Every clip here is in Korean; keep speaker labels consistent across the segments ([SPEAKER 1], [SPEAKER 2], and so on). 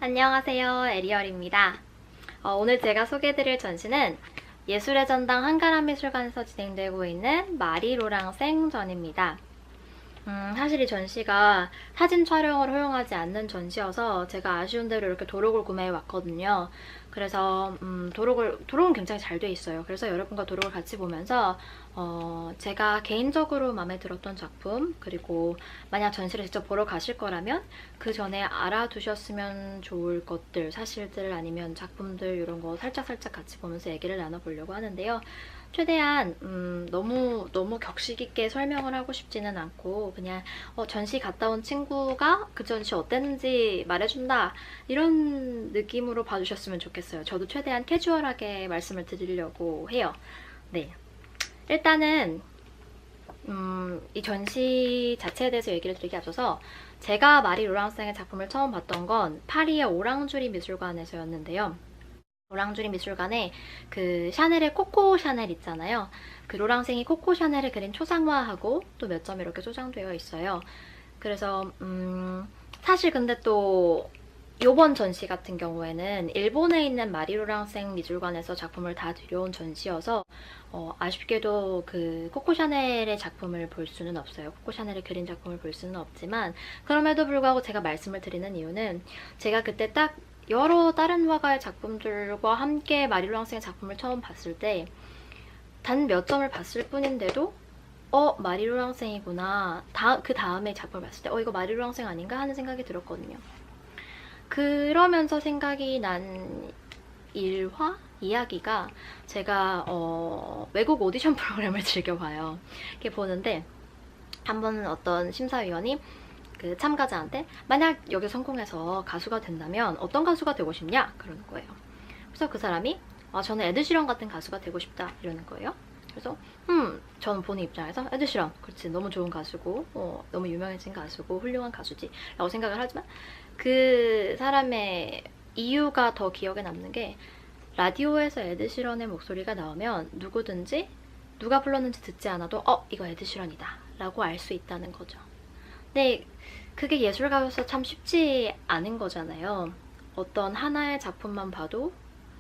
[SPEAKER 1] 안녕하세요, 에리얼입니다. 오늘 제가 소개해드릴 전시는 예술의 전당 한가람미술관에서 진행되고 있는 마리로랑생 전입니다. 사실 이 전시가 사진 촬영을 허용하지 않는 전시여서 제가 아쉬운 대로 이렇게 도록을 구매해 왔거든요. 그래서 도록은 굉장히 잘 돼 있어요. 그래서 여러분과 도록을 같이 보면서 제가 개인적으로 마음에 들었던 작품, 그리고 만약 전시를 직접 보러 가실 거라면 그 전에 알아두셨으면 좋을 것들, 사실들 아니면 작품들 이런 거 살짝살짝 같이 보면서 얘기를 나눠보려고 하는데요. 최대한 너무 격식 있게 설명을 하고 싶지는 않고 그냥 전시 갔다 온 친구가 그 전시 어땠는지 말해준다 이런 느낌으로 봐주셨으면 좋겠어요. 저도 최대한 캐주얼하게 말씀을 드리려고 해요. 네, 일단은 이 전시 자체에 대해서 얘기를 드리기 앞서서 제가 마리 로랑생의 작품을 처음 봤던 건 파리의 오랑주리 미술관에서였는데요. 오랑주리 미술관에 그 샤넬의 코코 샤넬 있잖아요. 그 로랑생이 코코 샤넬을 그린 초상화하고 또 몇 점 이렇게 소장되어 있어요. 그래서 사실 근데 또 요번 전시 같은 경우에는 일본에 있는 마리 로랑생 미술관에서 작품을 다 들여온 전시여서 아쉽게도 그 코코 샤넬의 작품을 볼 수는 없어요. 코코 샤넬을 그린 작품을 볼 수는 없지만 그럼에도 불구하고 제가 말씀을 드리는 이유는 제가 그때 딱 여러 다른 화가의 작품들과 함께 마리 로랑생의 작품을 처음 봤을 때 단 몇 점을 봤을 뿐인데도 마리 로랑생이구나. 그 다음에 작품을 봤을 때 이거 마리 로랑생 아닌가 하는 생각이 들었거든요. 그러면서 생각이 난 이야기가 제가 외국 오디션 프로그램을 즐겨봐요. 이렇게 보는데 한 번은 어떤 심사위원이 그 참가자한테 만약 여기 성공해서 가수가 된다면 어떤 가수가 되고 싶냐? 그러는 거예요. 그래서 그 사람이 저는 에드시런 같은 가수가 되고 싶다 이러는 거예요. 그래서 저는 보는 입장에서 에드시런 그렇지 너무 좋은 가수고 너무 유명해진 가수고 훌륭한 가수지 라고 생각을 하지만 그 사람의 이유가 더 기억에 남는 게 라디오에서 에드시런의 목소리가 나오면 누구든지 누가 불렀는지 듣지 않아도 이거 에드시런이다 라고 알 수 있다는 거죠. 근데 그게 예술가로서 참 쉽지 않은 거잖아요. 어떤 하나의 작품만 봐도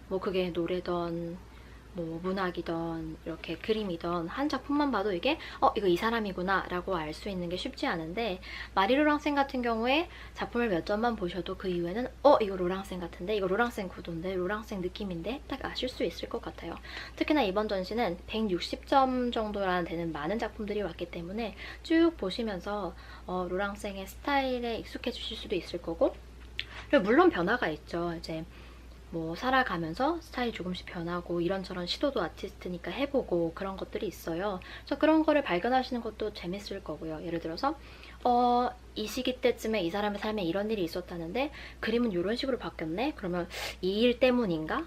[SPEAKER 1] 뭐 그게 노래던 뭐 문학이던 이렇게 그림이던 한 작품만 봐도 이게 이거 이 사람이구나 라고 알 수 있는 게 쉽지 않은데 마리 로랑생 같은 경우에 작품을 몇 점만 보셔도 그 이후에는 이거 로랑생 같은데 이거 로랑생 구도인데 로랑생 느낌인데 딱 아실 수 있을 것 같아요. 특히나 이번 전시는 160점 정도나 되는 많은 작품들이 왔기 때문에 쭉 보시면서 로랑생의 스타일에 익숙해지실 수도 있을 거고 그리고 물론 변화가 있죠. 이제 뭐 살아가면서 스타일이 조금씩 변하고 이런저런 시도도 아티스트니까 해보고 그런 것들이 있어요. 그래서 그런 거를 발견하시는 것도 재밌을 거고요. 예를 들어서 이 시기 때쯤에 이 사람의 삶에 이런 일이 있었다는데 그림은 이런 식으로 바뀌었네? 그러면 이 일 때문인가?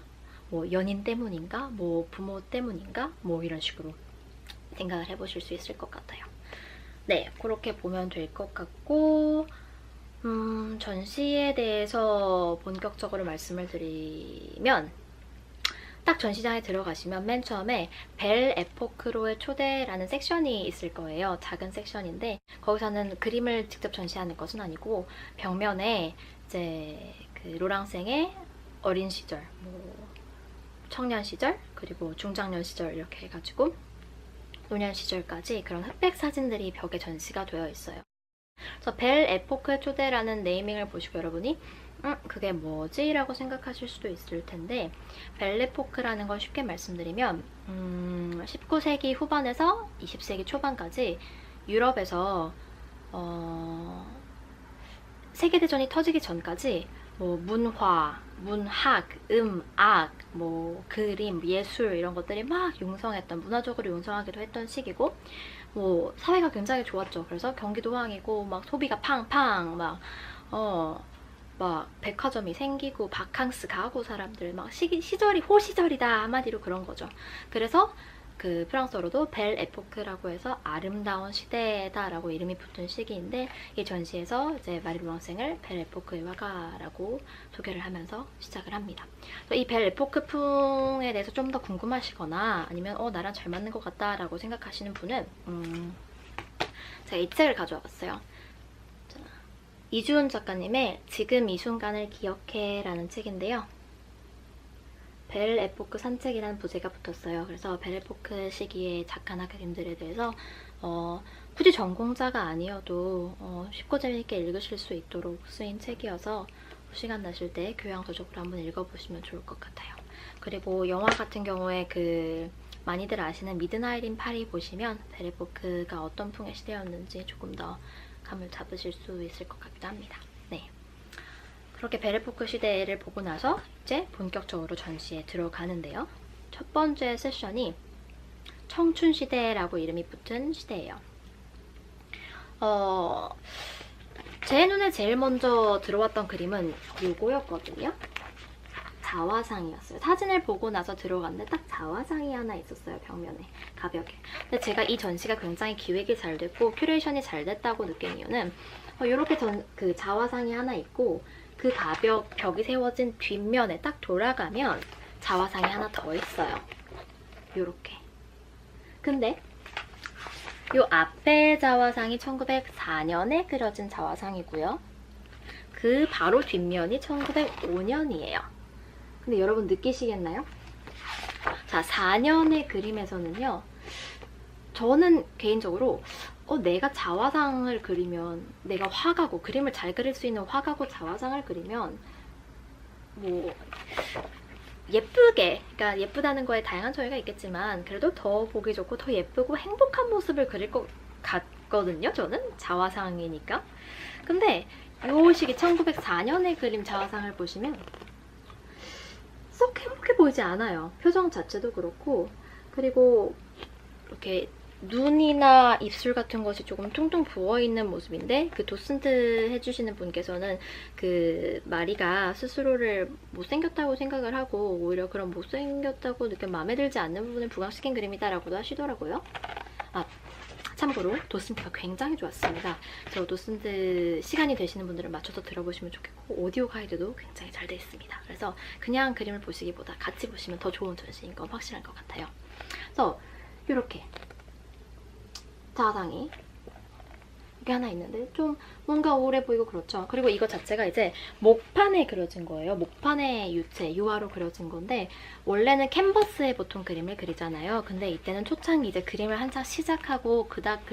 [SPEAKER 1] 뭐 연인 때문인가? 뭐 부모 때문인가? 뭐 이런 식으로 생각을 해보실 수 있을 것 같아요. 네, 그렇게 보면 될 것 같고 전시에 대해서 본격적으로 말씀을 드리면 딱 전시장에 들어가시면 맨 처음에 벨 에포크로의 초대라는 섹션이 있을 거예요. 작은 섹션인데 거기서는 그림을 직접 전시하는 것은 아니고 벽면에 이제 그 로랑생의 어린 시절, 뭐 청년 시절, 그리고 중장년 시절 이렇게 해가지고 노년 시절까지 그런 흑백 사진들이 벽에 전시가 되어 있어요. 그래서 벨 에포크의 초대라는 네이밍을 보시고 여러분이 그게 뭐지? 라고 생각하실 수도 있을 텐데 벨 에포크라는 걸 쉽게 말씀드리면 19세기 후반에서 20세기 초반까지 유럽에서 세계대전이 터지기 전까지 뭐 문화, 문학, 음악, 뭐 그림, 예술 이런 것들이 막 융성했던, 문화적으로 융성하기도 했던 시기고 뭐 사회가 굉장히 좋았죠. 그래서 경기도 황이고 막 소비가 팡팡 막 백화점이 생기고 바캉스 가고 사람들 막 시절이 호시절이다 한마디로 그런 거죠. 그래서 그 프랑스어로도 벨 에포크라고 해서 아름다운 시대다라고 이름이 붙은 시기인데 이 전시에서 이제 마리 로랑생을 벨 에포크의 화가라고 소개를 하면서 시작을 합니다. 이 벨 에포크풍에 대해서 좀 더 궁금하시거나 아니면 나랑 잘 맞는 것 같다라고 생각하시는 분은 제가 이 책을 가져와 봤어요. 이주은 작가님의 지금 이 순간을 기억해 라는 책인데요. 벨 에포크 산책이라는 부제가 붙었어요. 그래서 벨 에포크 시기의 작가나 그림들에 대해서 굳이 전공자가 아니어도 쉽고 재미있게 읽으실 수 있도록 쓰인 책이어서 시간 나실 때 교양 도적으로 한번 읽어보시면 좋을 것 같아요. 그리고 영화 같은 경우에 많이들 아시는 미드나잇 인 파리 보시면 벨 에포크가 어떤 풍의 시대였는지 조금 더 감을 잡으실 수 있을 것 같기도 합니다. 네. 그렇게 벨 에포크 시대를 보고 나서 이제 본격적으로 전시에 들어가는데요. 첫 번째 세션이 청춘 시대라고 이름이 붙은 시대예요. 제 눈에 제일 먼저 들어왔던 그림은 이거였거든요. 자화상이었어요. 사진을 보고 나서 들어갔는데 딱 자화상이 하나 있었어요. 벽면에 가벽에. 근데 제가 이 전시가 굉장히 기획이 잘 됐고 큐레이션이 잘 됐다고 느낀 이유는 이렇게 그 자화상이 하나 있고 그 벽이 세워진 뒷면에 딱 돌아가면 자화상이 하나 더 있어요. 요렇게. 근데 요 앞에 자화상이 1904년에 그려진 자화상이고요. 그 바로 뒷면이 1905년이에요. 근데 여러분 느끼시겠나요? 자, 4년의 그림에서는요. 저는 개인적으로 내가 자화상을 그리면, 내가 화가고 그림을 잘 그릴 수 있는 화가고 자화상을 그리면 뭐 예쁘게, 그러니까 예쁘다는 거에 다양한 저희가 있겠지만 그래도 더 보기 좋고 더 예쁘고 행복한 모습을 그릴 것 같거든요. 저는 자화상이니까. 근데 요 시기 1904년에 그림 자화상을 보시면 썩 행복해 보이지 않아요. 표정 자체도 그렇고. 그리고 이렇게 눈이나 입술 같은 것이 조금 퉁퉁 부어있는 모습인데 그 도슨트 해주시는 분께서는 그 마리가 스스로를 못생겼다고 생각을 하고 오히려 그런 못생겼다고 마음에 들지 않는 부분을 부각시킨 그림이다라고도 하시더라고요. 참고로 도슨트가 굉장히 좋았습니다. 저 도슨트 시간이 되시는 분들은 맞춰서 들어보시면 좋겠고 오디오 가이드도 굉장히 잘 되어 있습니다. 그래서 그냥 그림을 보시기보다 같이 보시면 더 좋은 전시인 건 확실한 것 같아요. 그래서 이렇게 자화상이 이게 하나 있는데 좀 뭔가 우울해 보이고 그렇죠. 그리고 이거 자체가 이제 목판에 그려진 거예요. 목판에 유화로 그려진 건데 원래는 캔버스에 보통 그림을 그리잖아요. 근데 이때는 초창기 이제 그림을 한창 시작하고 그닥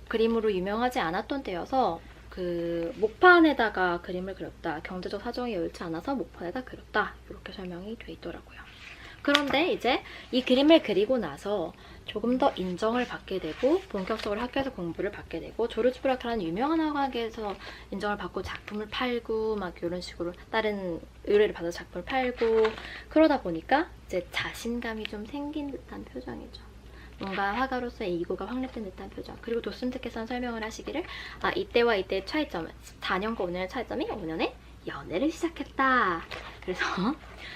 [SPEAKER 1] 그림으로 유명하지 않았던 때여서 그 목판에다가 그림을 그렸다. 경제적 사정이 여의치 않아서 목판에다 그렸다. 이렇게 설명이 돼 있더라고요. 그런데 이제 이 그림을 그리고 나서 조금 더 인정을 받게 되고 본격적으로 학교에서 공부를 받게 되고 조르주 브라크라는 유명한 화가에게서 인정을 받고 작품을 팔고 막 이런 식으로 다른 의뢰를 받아서 작품을 팔고 그러다 보니까 이제 자신감이 좀 생긴 듯한 표정이죠. 뭔가 화가로서의 이고가 확립된 듯한 표정. 그리고 도슨트께서는 설명을 하시기를 이때와 이때의 차이점은 4년과 5년의 차이점이 5년에 연애를 시작했다. 그래서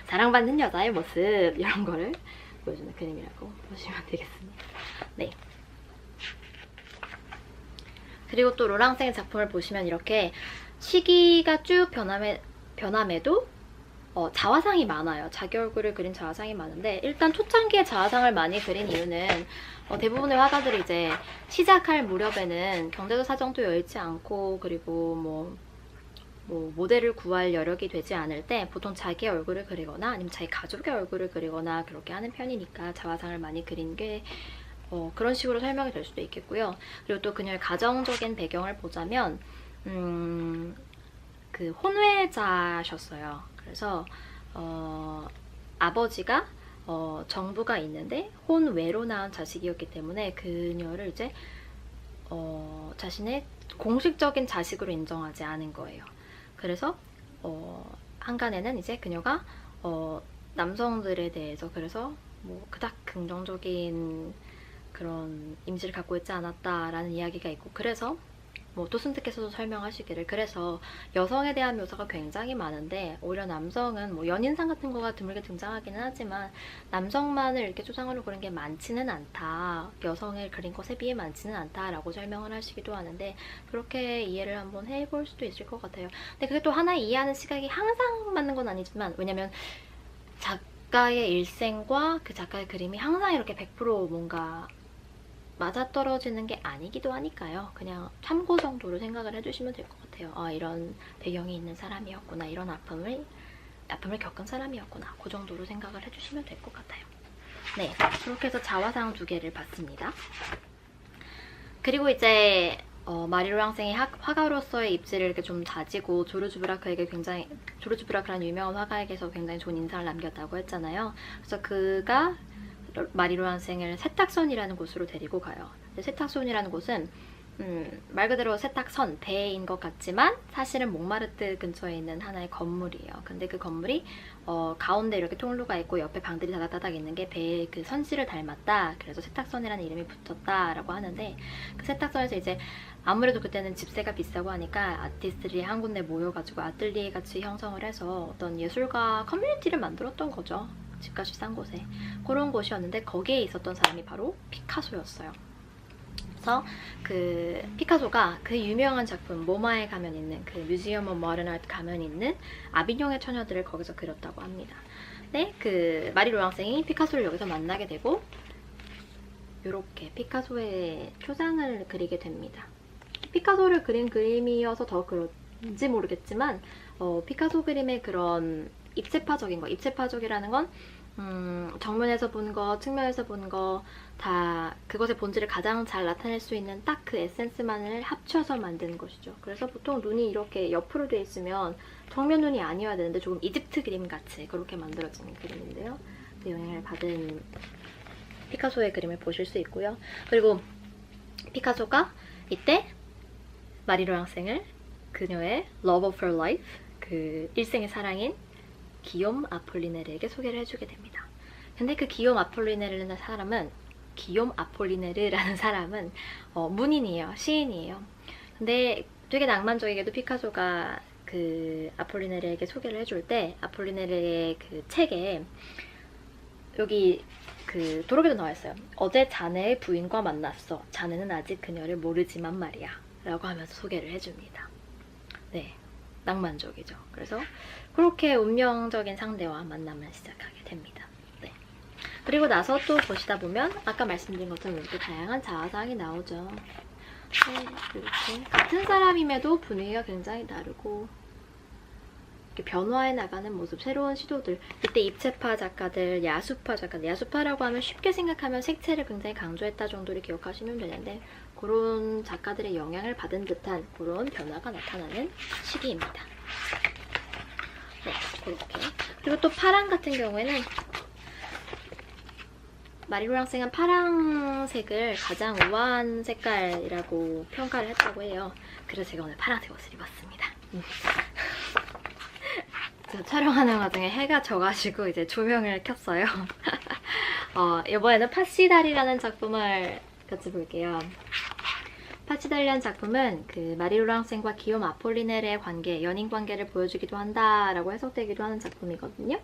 [SPEAKER 1] 사랑받는 여자의 모습 이런 거를 보여주는 그림이라고 보시면 되겠습니다. 네. 그리고 또 로랑생의 작품을 보시면 이렇게 시기가 쭉 변함에도 자화상이 많아요. 자기 얼굴을 그린 자화상이 많은데 일단 초창기에 자화상을 많이 그린 이유는 대부분의 화가들이 이제 시작할 무렵에는 경제적 사정도 여의치 않고 그리고 뭐 모델을 구할 여력이 되지 않을 때 보통 자기 얼굴을 그리거나 아니면 자기 가족의 얼굴을 그리거나 그렇게 하는 편이니까 자화상을 많이 그린 게 그런 식으로 설명이 될 수도 있겠고요. 그리고 또 그녀의 가정적인 배경을 보자면 그 혼외자셨어요. 그래서 아버지가 정부가 있는데 혼외로 낳은 자식이었기 때문에 그녀를 이제 자신의 공식적인 자식으로 인정하지 않은 거예요. 그래서 한간에는 이제 그녀가 남성들에 대해서 그래서 뭐 그닥 긍정적인 그런 이미지를 갖고 있지 않았다라는 이야기가 있고 그래서 뭐 도슨트께서도 설명하시기를 그래서 여성에 대한 묘사가 굉장히 많은데 오히려 남성은 뭐 연인상 같은 거가 드물게 등장하기는 하지만 남성만을 이렇게 초상화로 그린 게 많지는 않다. 여성을 그린 것에 비해 많지는 않다라고 설명을 하시기도 하는데 그렇게 이해를 한번 해볼 수도 있을 것 같아요. 근데 그게 또 하나의 이해하는 시각이 항상 맞는 건 아니지만 왜냐면 작가의 일생과 그 작가의 그림이 항상 이렇게 100% 뭔가 맞아떨어지는 게 아니기도 하니까요. 그냥 참고 정도로 생각을 해주시면 될 것 같아요. 이런 배경이 있는 사람이었구나, 이런 아픔을 겪은 사람이었구나, 그 정도로 생각을 해주시면 될 것 같아요. 네, 그렇게 해서 자화상 2개를 봤습니다. 그리고 이제 마리로 학생이 화가로서의 입지를 이렇게 좀 다지고 조르주브라크라는 유명한 화가에게서 굉장히 좋은 인상을 남겼다고 했잖아요. 그래서 그가 마리로 학생을 세탁선이라는 곳으로 데리고 가요. 세탁선이라는 곳은 말 그대로 세탁선, 배인 것 같지만 사실은 몽마르트 근처에 있는 하나의 건물이에요. 근데 그 건물이 가운데 이렇게 통로가 있고 옆에 방들이 다닥다닥 있는 게 배의 그 선실을 닮았다. 그래서 세탁선이라는 이름이 붙었다라고 하는데, 그 세탁선에서 이제 아무래도 그때는 집세가 비싸고 하니까 아티스트들이 한 군데 모여가지고 아틀리에 같이 형성을 해서 어떤 예술가 커뮤니티를 만들었던 거죠. 집값이 싼 곳에. 그런 곳이었는데 거기에 있었던 사람이 바로 피카소였어요. 그래서 그 피카소가 그 유명한 작품 모마에 가면 있는 그 뮤지엄 오브 모던 아트 가면 있는 아비뇽의 처녀들을 거기서 그렸다고 합니다. 네, 그 마리로 학생이 피카소를 여기서 만나게 되고 이렇게 피카소의 초상을 그리게 됩니다. 피카소를 그린 그림이어서 더 그런지 모르겠지만 피카소 그림의 그런 입체파적인 거, 입체파적이라는 건 정면에서 본 거, 측면에서 본 거 다 그것의 본질을 가장 잘 나타낼 수 있는 딱 그 에센스만을 합쳐서 만드는 것이죠. 그래서 보통 눈이 이렇게 옆으로 되어 있으면 정면 눈이 아니어야 되는데 조금 이집트 그림 같이 그렇게 만들어지는 그림인데요. 그 영향을 받은 피카소의 그림을 보실 수 있고요. 그리고 피카소가 이때 마리로 학생을 그녀의 Love of her life, 그 일생의 사랑인 기욤 아폴리네르에게 소개를 해주게 됩니다. 근데 그 기욤 아폴리네르라는 사람은 문인이에요. 시인이에요. 근데 되게 낭만적이게도 피카소가 그 아폴리네르에게 소개를 해줄 때 아폴리네르의 그 책에 여기 그 도록에도 나와 있어요. 어제 자네의 부인과 만났어. 자네는 아직 그녀를 모르지만 말이야. 라고 하면서 소개를 해줍니다. 네, 낭만적이죠. 그래서 그렇게 운명적인 상대와 만남을 시작하게 됩니다. 네. 그리고 나서 또 보시다 보면 아까 말씀드린 것처럼 이렇게 다양한 자화상이 나오죠. 네, 이렇게 같은 사람임에도 분위기가 굉장히 다르고 이렇게 변화해 나가는 모습, 새로운 시도들. 이때 입체파 작가들, 야수파 작가들, 야수파라고 하면 쉽게 생각하면 색채를 굉장히 강조했다 정도를 기억하시면 되는데 그런 작가들의 영향을 받은 듯한 그런 변화가 나타나는 시기입니다. 네, 그렇게. 그리고 또 파랑 같은 경우에는 마리로 학생은 파랑색을 가장 우아한 색깔이라고 평가를 했다고 해요. 그래서 제가 오늘 파란색 옷을 입었습니다. 촬영하는 와중에 해가 져가지고 이제 조명을 켰어요. 이번에는 파시달이라는 작품을 같이 볼게요. 파시달이라는 작품은 그 마리로 학생과 기욤 아폴리네르의 관계, 연인 관계를 보여주기도 한다라고 해석되기도 하는 작품이거든요.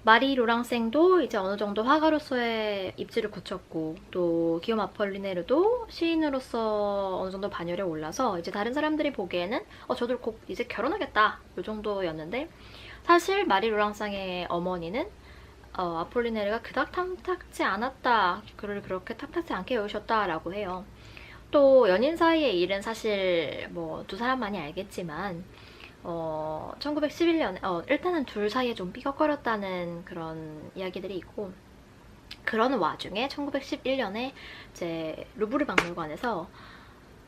[SPEAKER 1] 마리 로랑생도 이제 어느 정도 화가로서의 입지를 굳혔고 또 기욤 아폴리네르도 시인으로서 어느 정도 반열에 올라서 이제 다른 사람들이 보기에는 저들 곧 이제 결혼하겠다 이 정도였는데 사실 마리 로랑생의 어머니는 아폴리네르가 그닥 탐탁지 않았다, 그를 그렇게 탐탁지 않게 여기셨다라고 해요. 또 연인 사이의 일은 사실 뭐 두 사람만이 알겠지만 1911년에 일단은 둘 사이에 좀 삐걱거렸다는 그런 이야기들이 있고, 그런 와중에 1911년에 이제 루브르 박물관에서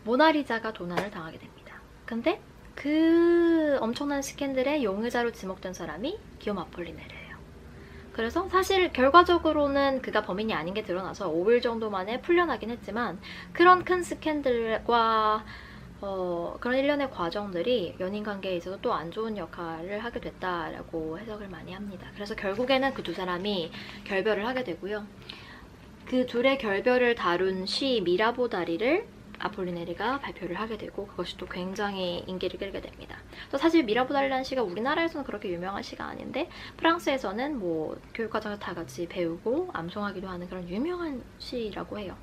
[SPEAKER 1] 모나리자가 도난을 당하게 됩니다. 근데 그 엄청난 스캔들의 용의자로 지목된 사람이 기욤 아폴리네르예요. 그래서 사실 결과적으로는 그가 범인이 아닌 게 드러나서 5일 정도 만에 풀려나긴 했지만 그런 큰 스캔들과 그런 일련의 과정들이 연인 관계에 있어서 또 안 좋은 역할을 하게 됐다라고 해석을 많이 합니다. 그래서 결국에는 그 두 사람이 결별을 하게 되고요. 그 둘의 결별을 다룬 시 미라보다리를 아폴리네리가 발표를 하게 되고 그것이 또 굉장히 인기를 끌게 됩니다. 사실 미라보다리라는 시가 우리나라에서는 그렇게 유명한 시가 아닌데 프랑스에서는 뭐 교육과정에서 다 같이 배우고 암송하기도 하는 그런 유명한 시라고 해요.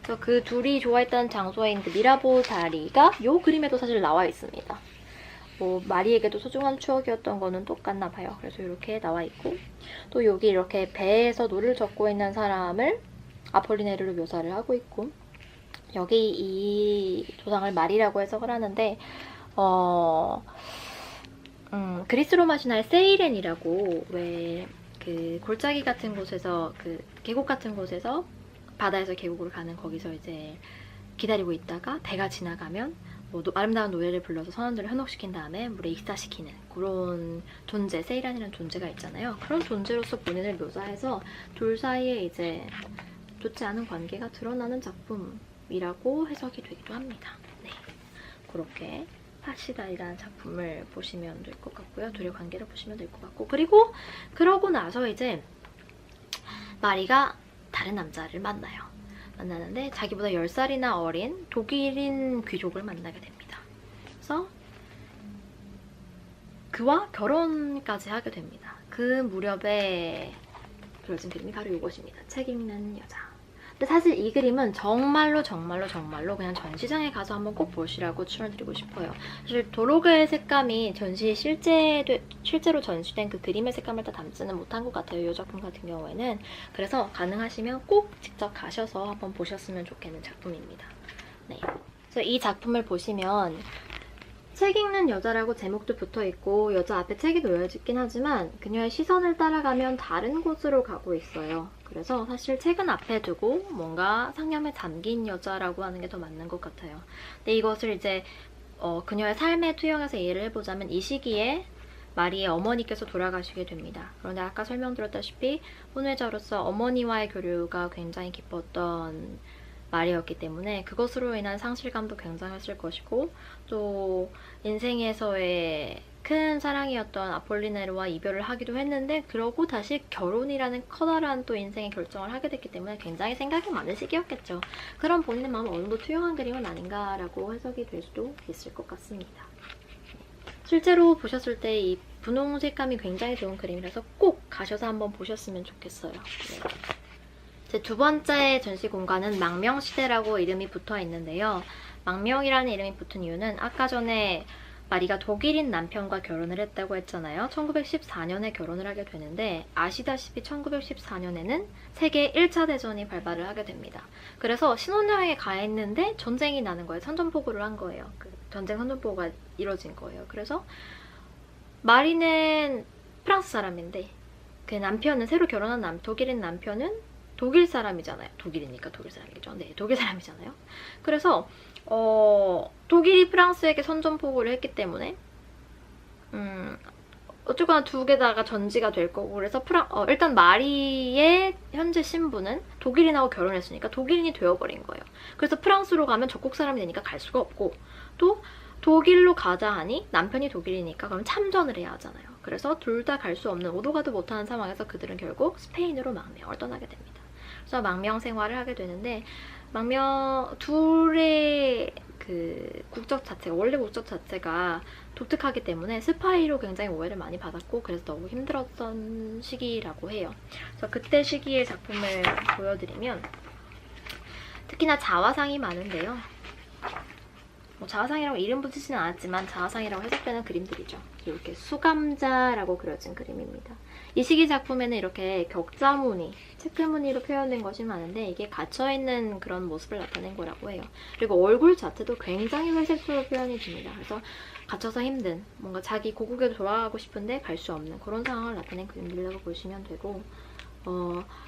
[SPEAKER 1] 그래서 그 둘이 좋아했던 장소인 그 미라보 다리가 이 그림에도 사실 나와 있습니다. 뭐 마리에게도 소중한 추억이었던 거는 똑같나 봐요. 그래서 이렇게 나와 있고, 또 여기 이렇게 배에서 노를 젓고 있는 사람을 아폴리네르로 묘사를 하고 있고, 여기 이 조상을 마리라고 해석을 하는데 그리스 로마 신화의 세이렌이라고, 왜 그 골짜기 같은 곳에서, 그 계곡 같은 곳에서 바다에서 계곡으로 가는, 거기서 이제 기다리고 있다가 배가 지나가면 뭐 아름다운 노래를 불러서 선원들을 현혹시킨 다음에 물에 익사시키는 그런 존재, 세이란이라는 존재가 있잖아요. 그런 존재로서 본인을 묘사해서 둘 사이에 이제 좋지 않은 관계가 드러나는 작품이라고 해석이 되기도 합니다. 네, 그렇게 파시다이라는 작품을 보시면 될 것 같고요. 둘의 관계를 보시면 될 것 같고, 그리고 그러고 나서 이제 마리가 다른 남자를 만나는데 자기보다 10살이나 어린 독일인 귀족을 만나게 됩니다. 그래서 그와 결혼까지 하게 됩니다. 그 무렵에 그려진 그림이 바로 이것입니다. 책 읽는 여자. 근데 사실 이 그림은 정말로 그냥 전시장에 가서 한번 꼭 보시라고 추천드리고 싶어요. 사실 도로그의 색감이 전시에 실제로 전시된 그 그림의 색감을 다 담지는 못한 것 같아요. 이 작품 같은 경우에는. 그래서 가능하시면 꼭 직접 가셔서 한번 보셨으면 좋겠는 작품입니다. 네. 그래서 이 작품을 보시면 책 읽는 여자라고 제목도 붙어있고 여자 앞에 책이 놓여있긴 하지만 그녀의 시선을 따라가면 다른 곳으로 가고 있어요. 그래서 사실 책은 앞에 두고 뭔가 상념에 잠긴 여자라고 하는 게 더 맞는 것 같아요. 근데 이것을 이제 그녀의 삶에 투영해서 이해를 해보자면 이 시기에 마리의 어머니께서 돌아가시게 됩니다. 그런데 아까 설명드렸다시피 혼외자로서 어머니와의 교류가 굉장히 깊었던 마리였기 때문에 그것으로 인한 상실감도 굉장했을 것이고, 또 인생에서의 큰 사랑이었던 아폴리네르와 이별을 하기도 했는데 그러고 다시 결혼이라는 커다란 또 인생의 결정을 하게 됐기 때문에 굉장히 생각이 많은 시기였겠죠. 그런 본인의 마음을 어느 정도 투영한 그림은 아닌가라고 해석이 될 수도 있을 것 같습니다. 실제로 보셨을 때 이 분홍 색감이 굉장히 좋은 그림이라서 꼭 가셔서 한번 보셨으면 좋겠어요. 네. 제 두 번째 전시 공간은 망명시대라고 이름이 붙어 있는데요. 망명이라는 이름이 붙은 이유는 아까 전에 마리가 독일인 남편과 결혼을 했다고 했잖아요. 1914년에 결혼을 하게 되는데 아시다시피 1914년에는 세계 1차 대전이 발발을 하게 됩니다. 그래서 신혼여행에 가 있는데 전쟁이 나는 거예요. 선전포고를 한 거예요. 그 전쟁 선전포고가 이뤄진 거예요. 그래서 마리는 프랑스 사람인데 그 남편은, 새로 결혼한 독일인 남편은 독일 사람이잖아요. 독일이니까 독일 사람이겠죠. 네, 독일 사람이잖아요. 그래서 독일이 프랑스에게 선전포고를 했기 때문에 어쨌거나 두 개다가 전지가 될 거고, 그래서 일단 마리의 현재 신부는 독일인하고 결혼했으니까 독일인이 되어버린 거예요. 그래서 프랑스로 가면 적국 사람이 되니까 갈 수가 없고, 또 독일로 가자 하니 남편이 독일이니까 그럼 참전을 해야 하잖아요. 그래서 둘 다 갈 수 없는, 오도 가도 못하는 상황에서 그들은 결국 스페인으로 망명을 떠나게 됩니다. 그래서 망명 생활을 하게 되는데, 둘의 그 국적 자체가, 원래 국적 자체가 독특하기 때문에 스파이로 굉장히 오해를 많이 받았고, 그래서 너무 힘들었던 시기라고 해요. 그래서 그때 시기의 작품을 보여드리면, 특히나 자화상이 많은데요. 뭐 자화상이라고 이름 붙이지는 않았지만 자화상이라고 해석되는 그림들이죠. 이렇게 수감자라고 그려진 그림입니다. 이 시기 작품에는 이렇게 격자무늬, 체크무늬로 표현된 것이 많은데 이게 갇혀있는 그런 모습을 나타낸 거라고 해요. 그리고 얼굴 자체도 굉장히 회색소로 표현이 됩니다. 그래서 갇혀서 힘든, 뭔가 자기 고국에 돌아가고 싶은데 갈 수 없는 그런 상황을 나타낸 그림들이라고 보시면 되고,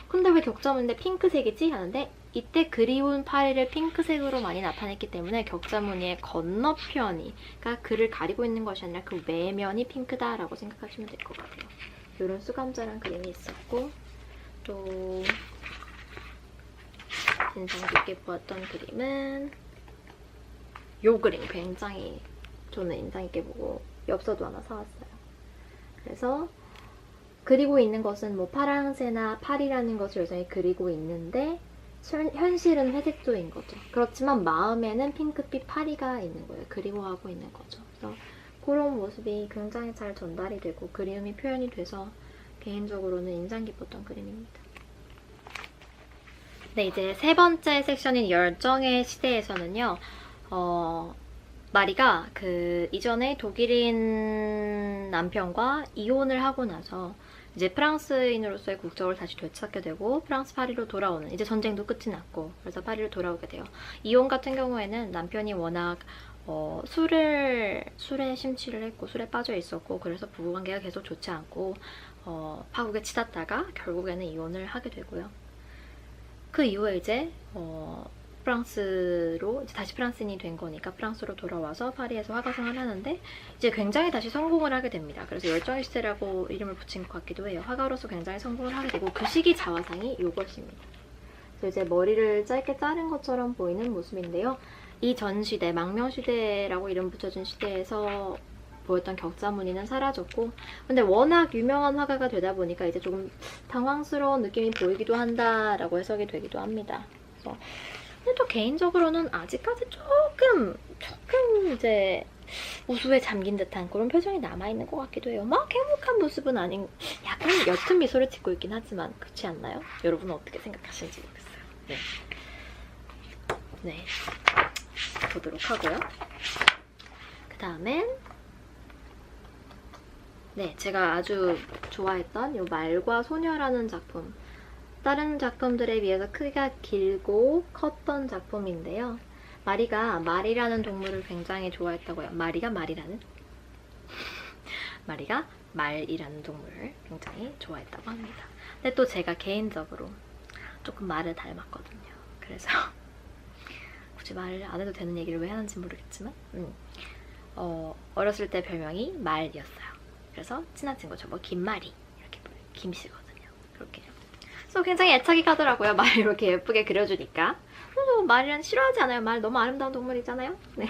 [SPEAKER 1] 근데 왜 격자무늬인데 핑크색이지? 하는데 이때 그리운 파리를 핑크색으로 많이 나타냈기 때문에 격자무늬의 건너편이, 그러니까 그를 가리고 있는 것이 아니라 그 외면이 핑크다라고 생각하시면 될 것 같아요. 이런 수감자란 그림이 있었고, 또 인상 깊게 보았던 그림은 이 그림, 굉장히 저는 인상 깊게 보고 엽서도 하나 사왔어요. 그래서 그리고 있는 것은 뭐 파랑새나 파리라는 것을 여전히 그리고 있는데 현실은 회색조인 거죠. 그렇지만 마음에는 핑크빛 파리가 있는 거예요. 그리워하고 있는 거죠. 그래서 그런 모습이 굉장히 잘 전달이 되고 그리움이 표현이 돼서 개인적으로는 인상 깊었던 그림입니다. 네, 이제 세 번째 섹션인 열정의 시대에서는요, 마리가 그 이전에 독일인 남편과 이혼을 하고 나서 이제 프랑스인으로서의 국적을 다시 되찾게 되고 프랑스 파리로 돌아오는, 이제 전쟁도 끝이 났고 그래서 파리로 돌아오게 돼요. 이혼 같은 경우에는 남편이 워낙 술에 심취를 했고 술에 빠져 있었고 그래서 부부관계가 계속 좋지 않고 파국에 치닫다가 결국에는 이혼을 하게 되고요. 그 이후에 이제 프랑스로 이제 다시 프랑스인이 된 거니까 프랑스로 돌아와서 파리에서 화가생활을 하는데 이제 굉장히 다시 성공을 하게 됩니다. 그래서 열정의 시대라고 이름을 붙인 것 같기도 해요. 화가로서 굉장히 성공을 하게 되고 그 시기 자화상이 이것입니다. 그래서 이제 머리를 짧게 자른 것처럼 보이는 모습인데요. 이 전 시대, 망명시대라고 이름 붙여준 시대에서 보였던 격자 무늬는 사라졌고 근데 워낙 유명한 화가가 되다 보니까 이제 조금 당황스러운 느낌이 보이기도 한다라고 해석이 되기도 합니다. 그래서 근데 또 개인적으로는 아직까지 조금 이제 우수에 잠긴 듯한 그런 표정이 남아있는 것 같기도 해요. 막 행복한 모습은 아닌, 약간 옅은 미소를 짓고 있긴 하지만 그렇지 않나요? 여러분은 어떻게 생각하시는지 모르겠어요. 네. 보도록 하고요. 그 다음엔 네, 제가 아주 좋아했던 이 말과 소녀라는 작품, 다른 작품들에 비해서 크기가 길고 컸던 작품인데요. 마리가 말이라는 동물을 굉장히 좋아했다고요. 마리가 말이라는 동물을 굉장히 좋아했다고 합니다. 근데 또 제가 개인적으로 조금 말을 닮았거든요. 그래서 굳이 말을 안 해도 되는 얘기를 왜 하는지 모르겠지만 어렸을 때 별명이 말이었어요. 그래서 친한 친구죠. 뭐 김말이 이렇게 김씨거든요. 그렇게. 그래서 굉장히 애착이 가더라고요. 말 이렇게 예쁘게 그려주니까. 그래서 말이란 싫어하지 않아요. 말 너무 아름다운 동물이잖아요. 네.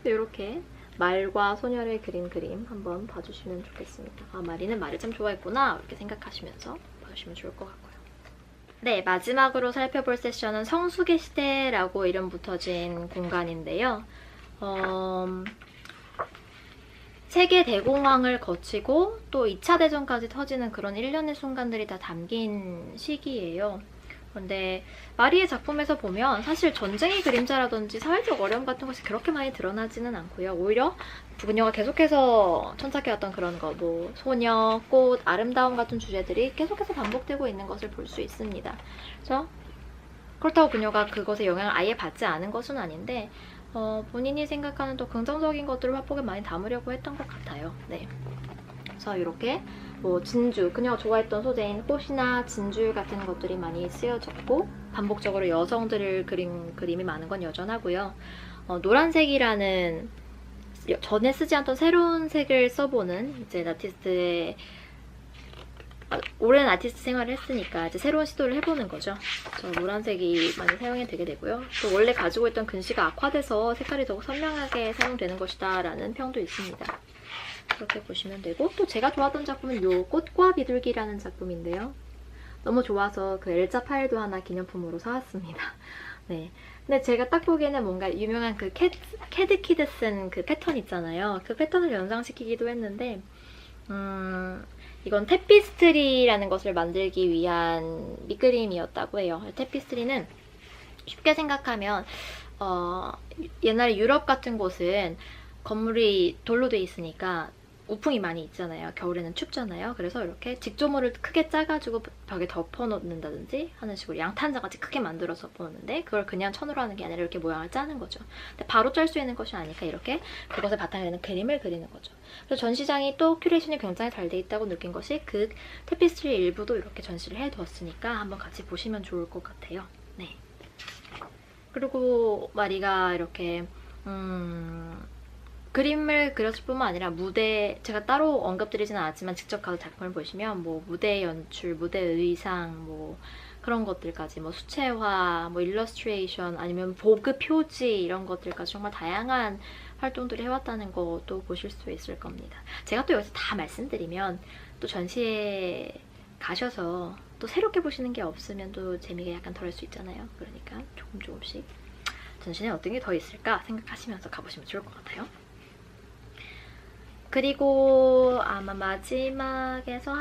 [SPEAKER 1] 이렇게 말과 소녀를 그린 그림 한번 봐주시면 좋겠습니다. 아, 마리는 말을 참 좋아했구나 이렇게 생각하시면서 봐주시면 좋을 것 같고요. 네, 마지막으로 살펴볼 세션은 성수기 시대라고 이름 붙어진 공간인데요. 세계 대공황을 거치고 또 2차 대전까지 터지는 그런 일련의 순간들이 다 담긴 시기예요. 그런데 마리의 작품에서 보면 사실 전쟁의 그림자라든지 사회적 어려움 같은 것이 그렇게 많이 드러나지는 않고요. 오히려 그녀가 계속해서 천착해왔던 그런 거, 뭐 소녀, 꽃, 아름다움 같은 주제들이 계속해서 반복되고 있는 것을 볼 수 있습니다. 그래서 그렇다고 그녀가 그것에 영향을 아예 받지 않은 것은 아닌데 본인이 생각하는 또 긍정적인 것들을 화폭에 많이 담으려고 했던 것 같아요. 네. 그래서 이렇게 뭐 진주, 그녀가 좋아했던 소재인 꽃이나 진주 같은 것들이 많이 쓰여졌고 반복적으로 여성들을 그린 그림이 많은 건 여전하고요. 노란색이라는 전에 쓰지 않던 새로운 색을 써보는 이제 아티스트의 오랜 아티스트 생활을 했으니까 이제 새로운 시도를 해보는 거죠. 그래서 노란색이 많이 사용이 되게 되고요. 또 원래 가지고 있던 글씨가 악화돼서 색깔이 더욱 선명하게 사용되는 것이다 라는 평도 있습니다. 그렇게 보시면 되고 또 제가 좋아하던 작품은 요 꽃과 비둘기라는 작품인데요. 너무 좋아서 그 엘자 파일도 하나 기념품으로 사왔습니다. 네. 근데 제가 딱 보기에는 뭔가 유명한 그 캐드 키드 쓴 그 패턴 있잖아요. 그 패턴을 연상시키기도 했는데 이건 테피스트리라는 것을 만들기 위한 밑그림이었다고 해요. 테피스트리는 쉽게 생각하면 옛날에 유럽 같은 곳은 건물이 돌로 돼 있으니까 우풍이 많이 있잖아요. 겨울에는 춥잖아요. 그래서 이렇게 직조물을 크게 짜가지고 벽에 덮어놓는다든지 하는 식으로 양탄자같이 크게 만들어서 덮어놓는데 그걸 그냥 천으로 하는 게 아니라 이렇게 모양을 짜는 거죠. 근데 바로 짤 수 있는 것이 아니니까 이렇게 그것을 바탕에 되는 그림을 그리는 거죠. 그래서 전시장이 또 큐레이션이 굉장히 잘 돼 있다고 느낀 것이 그 테피스트리 일부도 이렇게 전시를 해두었으니까 한번 같이 보시면 좋을 것 같아요. 네. 그리고 마리가 이렇게 그림을 그렸을 뿐만 아니라 무대, 제가 따로 언급드리지는 않았지만 직접 가서 작품을 보시면 뭐 무대 연출, 무대 의상, 뭐 그런 것들까지 뭐 수채화, 뭐 일러스트레이션 아니면 보그 표지 이런 것들까지 정말 다양한 활동들을 해왔다는 것도 보실 수 있을 겁니다. 제가 또 여기서 다 말씀드리면 또 전시에 가셔서 또 새롭게 보시는 게 없으면 또 재미가 약간 덜할 수 있잖아요. 그러니까 조금씩 전시에 어떤 게 더 있을까 생각하시면서 가보시면 좋을 것 같아요. 그리고 아마 마지막에서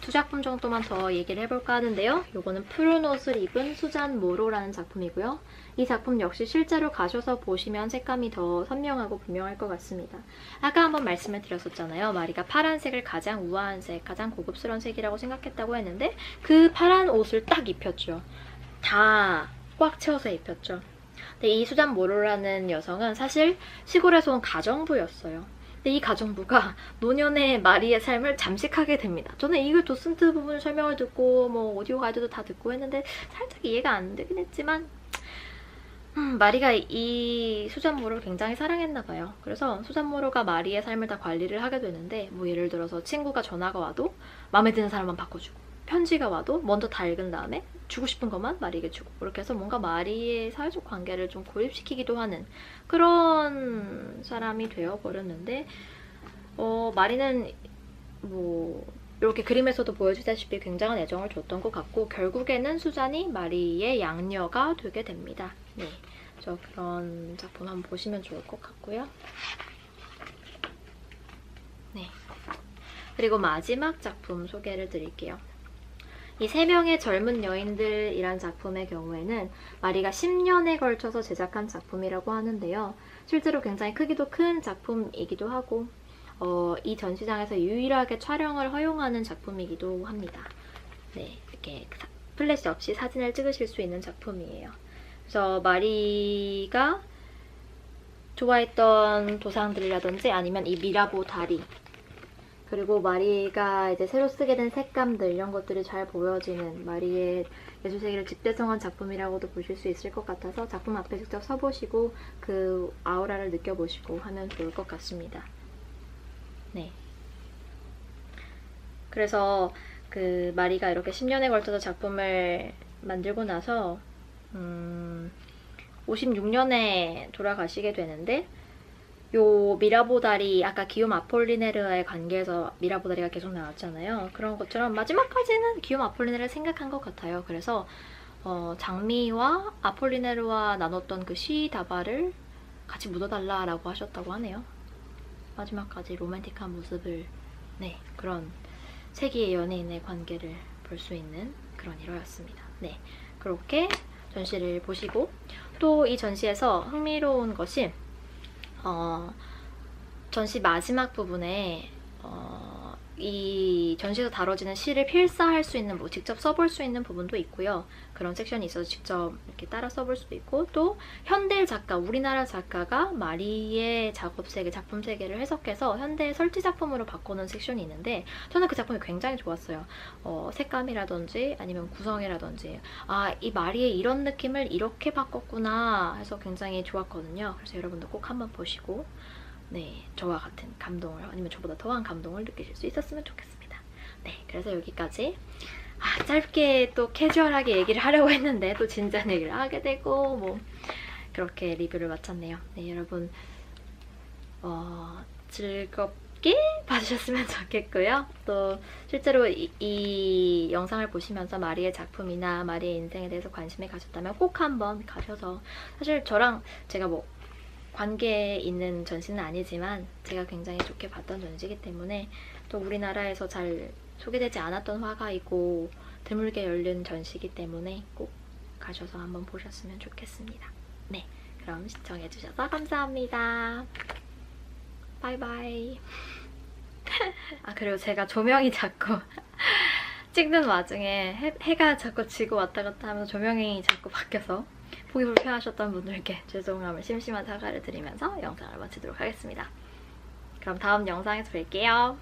[SPEAKER 1] 두 작품 정도만 더 얘기를 해볼까 하는데요. 요거는 푸른 옷을 입은 수잔 모로라는 작품이고요. 이 작품 역시 실제로 가셔서 보시면 색감이 더 선명하고 분명할 것 같습니다. 아까 한번 말씀을 드렸었잖아요. 마리가 파란색을 가장 우아한 색, 가장 고급스러운 색이라고 생각했다고 했는데 그 파란 옷을 딱 입혔죠. 다 꽉 채워서 입혔죠. 근데 이 수잔 모로라는 여성은 사실 시골에서 온 가정부였어요. 근데 이 가정부가 노년의 마리의 삶을 잠식하게 됩니다. 저는 이거 도슨트 부분 설명을 듣고 뭐 오디오 가이드도 다 듣고 했는데 살짝 이해가 안 되긴 했지만 마리가 이 수잔 모로를 굉장히 사랑했나 봐요. 그래서 수잔 모로가 마리의 삶을 다 관리를 하게 되는데 뭐 예를 들어서 친구가 전화가 와도 마음에 드는 사람만 바꿔주고 편지가 와도 먼저 다 읽은 다음에 주고 싶은 것만 마리에게 주고 이렇게 해서 뭔가 마리의 사회적 관계를 좀 고립시키기도 하는 그런 사람이 되어버렸는데 마리는 뭐 이렇게 그림에서도 보여주다시피 굉장한 애정을 줬던 것 같고 결국에는 수잔이 마리의 양녀가 되게 됩니다. 네, 저 그런 작품 한번 보시면 좋을 것 같고요. 네, 그리고 마지막 작품 소개를 드릴게요. 이 세 명의 젊은 여인들이란 작품의 경우에는 마리가 10년에 걸쳐서 제작한 작품이라고 하는데요. 실제로 굉장히 크기도 큰 작품이기도 하고 이 전시장에서 유일하게 촬영을 허용하는 작품이기도 합니다. 네, 이렇게 플래시 없이 사진을 찍으실 수 있는 작품이에요. 그래서 마리가 좋아했던 도상들이라든지 아니면 이 미라보 다리 그리고 마리가 이제 새로 쓰게 된 색감들 이런 것들이 잘 보여지는 마리의 예술세계를 집대성한 작품이라고도 보실 수 있을 것 같아서 작품 앞에 직접 서보시고 그 아우라를 느껴보시고 하면 좋을 것 같습니다. 네. 그래서 그 마리가 이렇게 10년에 걸쳐서 작품을 만들고 나서 56년에 돌아가시게 되는데 요 미라보다리 아까 기욤 아폴리네르와의 관계에서 미라보다리가 계속 나왔잖아요. 그런 것처럼 마지막까지는 기욤 아폴리네르를 생각한 것 같아요. 그래서 장미와 아폴리네르와 나눴던 그 시다발을 같이 묻어달라라고 하셨다고 하네요. 마지막까지 로맨틱한 모습을 그런 세기의 연예인의 관계를 볼 수 있는 그런 일화였습니다. 네, 그렇게 전시를 보시고 또 이 전시에서 흥미로운 것이 전시 마지막 부분에 이 전시에서 다뤄지는 시를 필사할 수 있는 뭐 직접 써볼 수 있는 부분도 있고요. 그런 섹션이 있어서 직접 이렇게 따라 써볼 수도 있고 또 현대 작가, 우리나라 작가가 마리의 작업 세계, 작품 세계를 해석해서 현대 설치 작품으로 바꾸는 섹션이 있는데 저는 그 작품이 굉장히 좋았어요. 색감이라든지 아니면 구성이라든지 이 마리의 이런 느낌을 이렇게 바꿨구나 해서 굉장히 좋았거든요. 그래서 여러분도 꼭 한번 보시고 저와 같은 감동을 아니면 저보다 더한 감동을 느끼실 수 있었으면 좋겠습니다. 네, 그래서 여기까지 짧게 또 캐주얼하게 얘기를 하려고 했는데 또 진지한 얘기를 하게 되고 뭐 그렇게 리뷰를 마쳤네요. 네, 여러분 즐겁게 봐주셨으면 좋겠고요. 또 실제로 이 영상을 보시면서 마리의 작품이나 마리의 인생에 대해서 관심이 가셨다면 꼭 한번 가셔서 사실 저랑 제가 뭐 관계 있는 전시는 아니지만 제가 굉장히 좋게 봤던 전시이기 때문에 또 우리나라에서 잘 소개되지 않았던 화가이고 드물게 열린 전시이기 때문에 꼭 가셔서 한번 보셨으면 좋겠습니다. 네, 그럼 시청해주셔서 감사합니다. 바이바이. 그리고 제가 조명이 자꾸 찍는 와중에 해가 자꾸 지고 왔다 갔다 하면서 조명이 자꾸 바뀌어서 보기 불편하셨던 분들께 죄송함을 심심한 사과를 드리면서 영상을 마치도록 하겠습니다. 그럼 다음 영상에서 뵐게요.